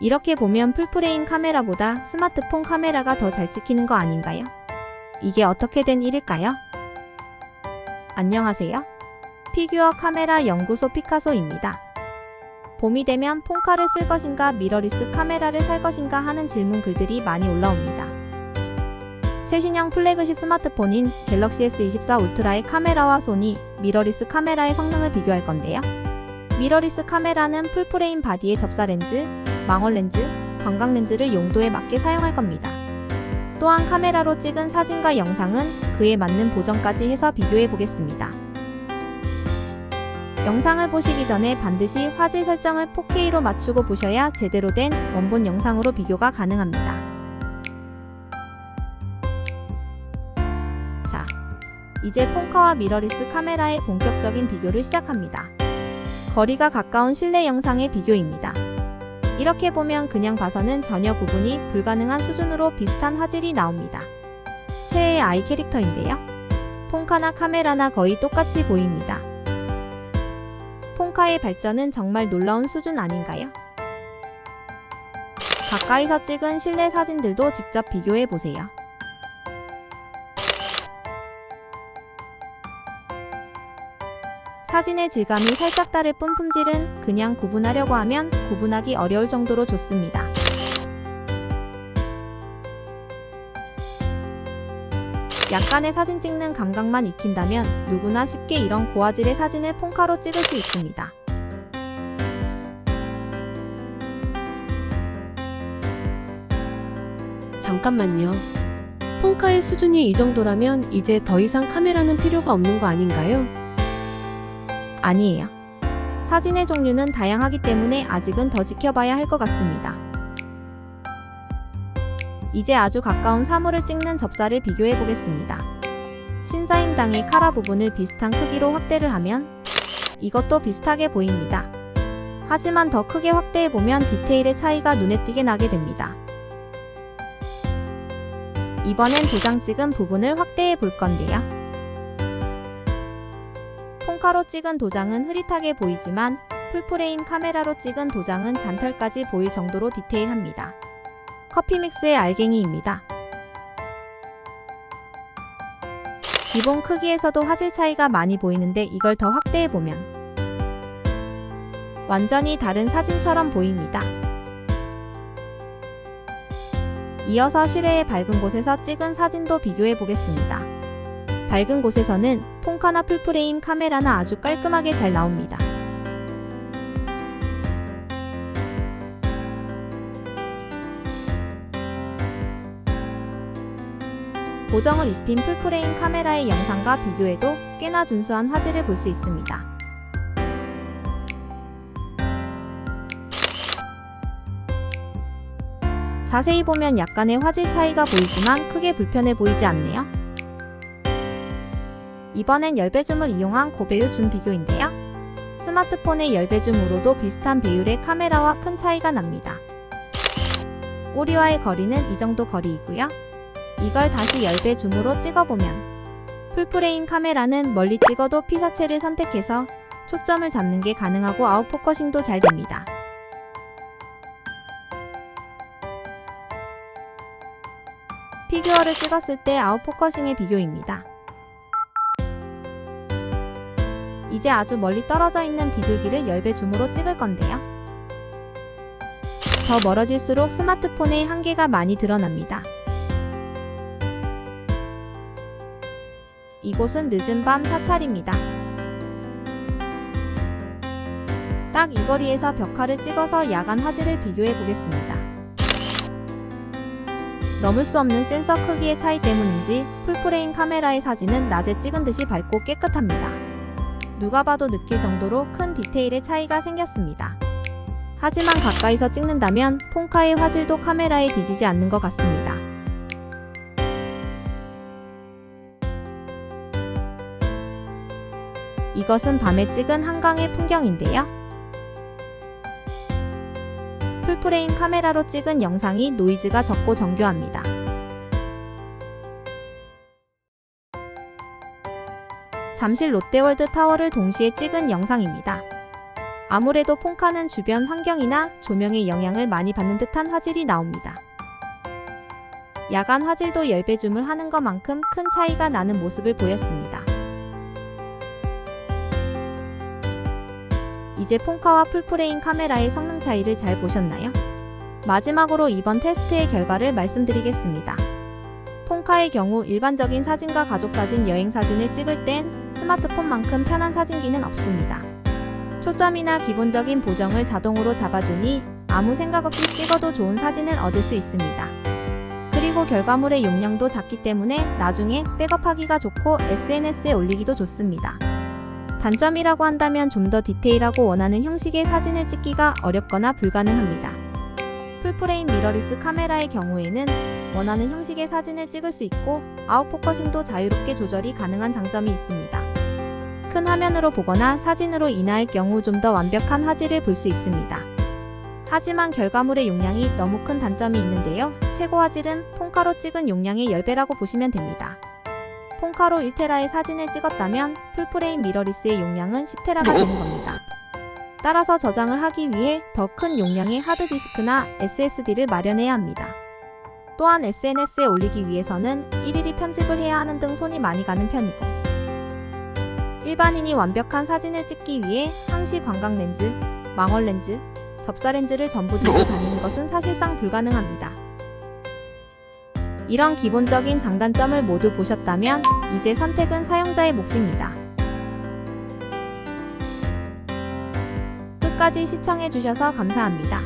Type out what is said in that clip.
이렇게 보면 풀프레임 카메라보다 스마트폰 카메라가 더 잘 찍히는 거 아닌가요? 이게 어떻게 된 일일까요? 안녕하세요. 피규어 카메라 연구소 피카소입니다. 봄이 되면 폰카를 쓸 것인가 미러리스 카메라를 살 것인가 하는 질문 글들이 많이 올라옵니다. 최신형 플래그십 스마트폰인 갤럭시 S24 울트라의 카메라와 소니 미러리스 카메라의 성능을 비교할 건데요. 미러리스 카메라는 풀프레임 바디의 접사 렌즈, 망원 렌즈, 광각 렌즈를 용도에 맞게 사용할 겁니다. 또한 카메라로 찍은 사진과 영상은 그에 맞는 보정까지 해서 비교해 보겠습니다. 영상을 보시기 전에 반드시 화질 설정을 4K로 맞추고 보셔야 제대로 된 원본 영상으로 비교가 가능합니다. 자, 이제 폰카와 미러리스 카메라의 본격적인 비교를 시작합니다. 거리가 가까운 실내 영상의 비교입니다. 이렇게 보면 그냥 봐서는 전혀 구분이 불가능한 수준으로 비슷한 화질이 나옵니다. 최애의 아이 캐릭터인데요. 폰카나 카메라나 거의 똑같이 보입니다. 폰카의 발전은 정말 놀라운 수준 아닌가요? 가까이서 찍은 실내 사진들도 직접 비교해 보세요. 사진의 질감이 살짝 다를 뿐 품질은 그냥 구분하려고 하면 구분하기 어려울 정도로 좋습니다. 약간의 사진 찍는 감각만 익힌다면 누구나 쉽게 이런 고화질의 사진을 폰카로 찍을 수 있습니다. 잠깐만요. 폰카의 수준이 이 정도라면 이제 더 이상 카메라는 필요가 없는 거 아닌가요? 아니에요. 사진의 종류는 다양하기 때문에 아직은 더 지켜봐야 할 것 같습니다. 이제 아주 가까운 사물을 찍는 접사를 비교해 보겠습니다. 신사임당의 카라 부분을 비슷한 크기로 확대를 하면 이것도 비슷하게 보입니다. 하지만 더 크게 확대해 보면 디테일의 차이가 눈에 띄게 나게 됩니다. 이번엔 도장 찍은 부분을 확대해 볼 건데요. 폰카로 찍은 도장은 흐릿하게 보이지만 풀프레임 카메라로 찍은 도장은 잔털까지 보일 정도로 디테일합니다. 커피믹스의 알갱이입니다. 기본 크기에서도 화질 차이가 많이 보이는데 이걸 더 확대해보면 완전히 다른 사진처럼 보입니다. 이어서 실외의 밝은 곳에서 찍은 사진도 비교해보겠습니다. 밝은 곳에서는 폰카나 풀프레임 카메라나 아주 깔끔하게 잘 나옵니다. 보정을 입힌 풀프레임 카메라의 영상과 비교해도 꽤나 준수한 화질을 볼 수 있습니다. 자세히 보면 약간의 화질 차이가 보이지만 크게 불편해 보이지 않네요. 이번엔 열배줌을 이용한 고배율 줌 비교인데요. 스마트폰의 열배줌으로도 비슷한 배율의 카메라와 큰 차이가 납니다. 꼬리와의 거리는 이 정도 거리이고요. 이걸 다시 10배 줌으로 찍어보면 풀프레임 카메라는 멀리 찍어도 피사체를 선택해서 초점을 잡는 게 가능하고 아웃포커싱도 잘 됩니다. 피규어를 찍었을 때 아웃포커싱의 비교입니다. 이제 아주 멀리 떨어져 있는 비둘기를 10배 줌으로 찍을 건데요. 더 멀어질수록 스마트폰의 한계가 많이 드러납니다. 이곳은 늦은 밤 사찰입니다. 딱 이 거리에서 벽화를 찍어서 야간 화질을 비교해 보겠습니다. 넘을 수 없는 센서 크기의 차이 때문인지 풀프레임 카메라의 사진은 낮에 찍은 듯이 밝고 깨끗합니다. 누가 봐도 느낄 정도로 큰 디테일의 차이가 생겼습니다. 하지만 가까이서 찍는다면 폰카의 화질도 카메라에 뒤지지 않는 것 같습니다. 이것은 밤에 찍은 한강의 풍경인데요. 풀프레임 카메라로 찍은 영상이 노이즈가 적고 정교합니다. 잠실 롯데월드 타워를 동시에 찍은 영상입니다. 아무래도 폰카는 주변 환경이나 조명의 영향을 많이 받는 듯한 화질이 나옵니다. 야간 화질도 10배 줌을 하는 것만큼 큰 차이가 나는 모습을 보였습니다. 이제 폰카와 풀프레임 카메라의 성능 차이를 잘 보셨나요? 마지막으로 이번 테스트의 결과를 말씀드리겠습니다. 폰카의 경우 일반적인 사진과 가족사진, 여행사진을 찍을 땐 스마트폰만큼 편한 사진기는 없습니다. 초점이나 기본적인 보정을 자동으로 잡아주니 아무 생각 없이 찍어도 좋은 사진을 얻을 수 있습니다. 그리고 결과물의 용량도 작기 때문에 나중에 백업하기가 좋고 SNS에 올리기도 좋습니다. 단점이라고 한다면 좀 더 디테일하고 원하는 형식의 사진을 찍기가 어렵거나 불가능합니다. 풀프레임 미러리스 카메라의 경우에는 원하는 형식의 사진을 찍을 수 있고 아웃포커싱도 자유롭게 조절이 가능한 장점이 있습니다. 큰 화면으로 보거나 사진으로 인화할 경우 좀 더 완벽한 화질을 볼 수 있습니다. 하지만 결과물의 용량이 너무 큰 단점이 있는데요. 최고 화질은 폰카로 찍은 용량의 10배라고 보시면 됩니다. 폰카로 1테라의 사진을 찍었다면 풀프레임 미러리스의 용량은 10테라가 되는 겁니다. 따라서 저장을 하기 위해 더 큰 용량의 하드디스크나 SSD를 마련해야 합니다. 또한 SNS에 올리기 위해서는 일일이 편집을 해야 하는 등 손이 많이 가는 편이고, 일반인이 완벽한 사진을 찍기 위해 항시 광각 렌즈, 망원 렌즈, 접사 렌즈를 전부 들고 다니는 것은 사실상 불가능합니다. 이런 기본적인 장단점을 모두 보셨다면 이제 선택은 사용자의 몫입니다. 끝까지 시청해주셔서 감사합니다.